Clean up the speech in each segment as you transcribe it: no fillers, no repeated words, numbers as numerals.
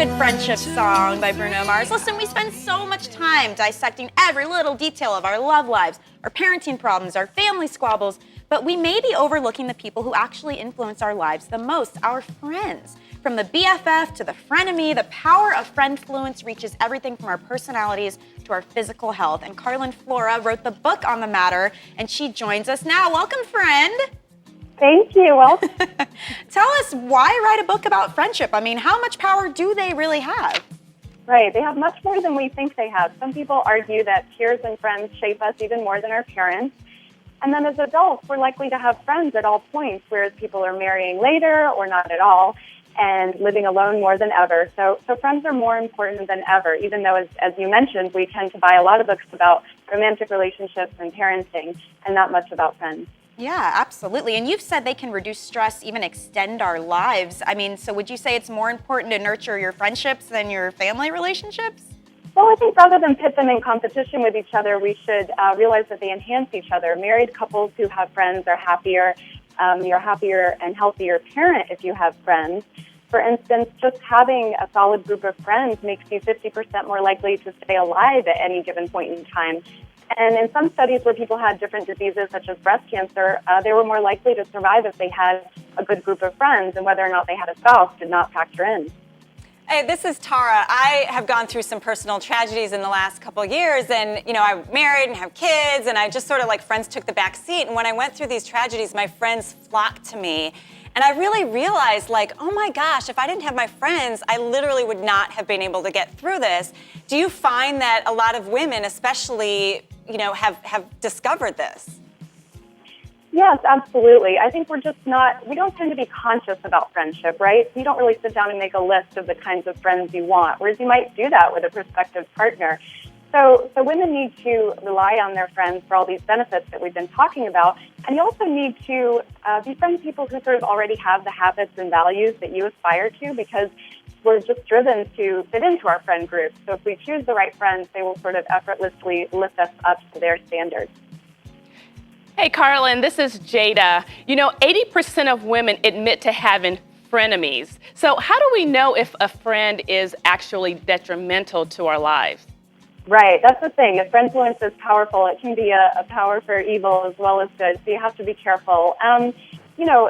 good friendship song by Bruno Mars. Listen, we spend so much time dissecting every little detail of our love lives, our parenting problems, our family squabbles, but we may be overlooking the people who actually influence our lives the most, our friends. From the BFF to the frenemy, the power of Friendfluence reaches everything from our personalities to our physical health. And Carlin Flora wrote the book on the matter, and she joins us now. Welcome, friend. Thank you. Well, tell us, why write a book about friendship? I mean, how much power do they really have? Right. They have much more than we think they have. Some people argue that peers and friends shape us even more than our parents. And then as adults, we're likely to have friends at all points, whereas people are marrying later or not at all and living alone more than ever. So friends are more important than ever, even though, as you mentioned, we tend to buy a lot of books about romantic relationships and parenting and not much about friends. Yeah, absolutely. And you've said they can reduce stress, even extend our lives. I mean, so would you say it's more important to nurture your friendships than your family relationships? Well, I think rather than pit them in competition with each other, we should realize that they enhance each other. Married couples who have friends are happier. You're happier and healthier parent if you have friends. For instance, just having a solid group of friends makes you 50% more likely to stay alive at any given point in time. And in some studies where people had different diseases such as breast cancer, they were more likely to survive if they had a good group of friends, and whether or not they had a spouse did not factor in. Hey, this is Tara. I have gone through some personal tragedies in the last couple of years, and I'm married and have kids, and I just sort of like friends took the back seat. And when I went through these tragedies, my friends flocked to me. And I really realized, oh my gosh, if I didn't have my friends, I literally would not have been able to get through this. Do you find that a lot of women, especially, have discovered this? Yes, absolutely. I think we don't tend to be conscious about friendship, right? You don't really sit down and make a list of the kinds of friends you want, whereas you might do that with a prospective partner. So women need to rely on their friends for all these benefits that we've been talking about. And you also need to befriend people who sort of already have the habits and values that you aspire to, because we're just driven to fit into our friend group. So if we choose the right friends, they will sort of effortlessly lift us up to their standards. Hey, Carlin, this is Jada. 80% of women admit to having frenemies. So how do we know if a friend is actually detrimental to our lives? Right, that's the thing. If Friendfluence is powerful, it can be a power for evil as well as good, so you have to be careful.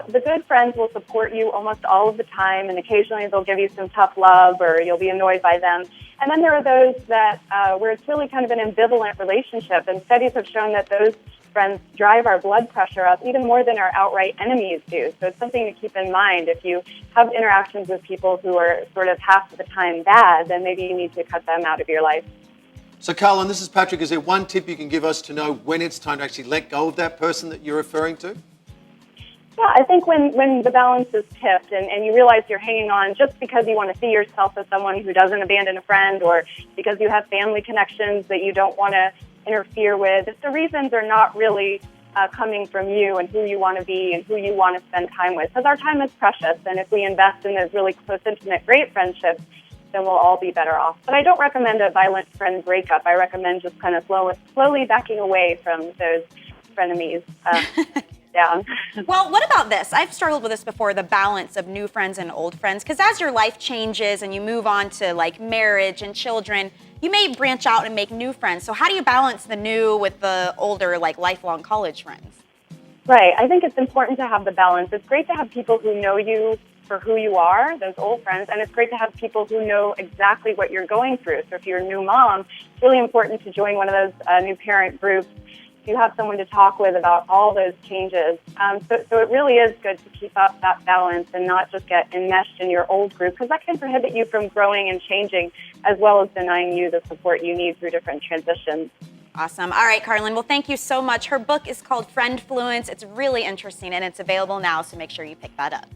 The good friends will support you almost all of the time, and occasionally they'll give you some tough love or you'll be annoyed by them. And then there are those that where it's really kind of an ambivalent relationship, and studies have shown that those friends drive our blood pressure up even more than our outright enemies do. So it's something to keep in mind. If you have interactions with people who are sort of half of the time bad, then maybe you need to cut them out of your life. So, Carlin, this is Patrick. Is there one tip you can give us to know when it's time to actually let go of that person that you're referring to? Yeah, I think when the balance is tipped and you realize you're hanging on just because you want to see yourself as someone who doesn't abandon a friend, or because you have family connections that you don't want to interfere with, if the reasons are not really coming from you and who you want to be and who you want to spend time with. Because our time is precious, and if we invest in those really close, intimate, great friendships, then we'll all be better off. But I don't recommend a violent friend breakup. I recommend just kind of slowly backing away from those frenemies. Down. Well, what about this? I've struggled with this before, the balance of new friends and old friends, because as your life changes and you move on to marriage and children, you may branch out and make new friends. So how do you balance the new with the older, lifelong college friends? Right. I think it's important to have the balance. It's great to have people who know you for who you are, those old friends, and it's great to have people who know exactly what you're going through. So if you're a new mom, it's really important to join one of those new parent groups. You have someone to talk with about all those changes. So it really is good to keep up that balance and not just get enmeshed in your old group, because that can prohibit you from growing and changing, as well as denying you the support you need through different transitions. Awesome. All right, Carlin. Well, thank you so much. Her book is called Friendfluence. It's really interesting, and it's available now, so make sure you pick that up.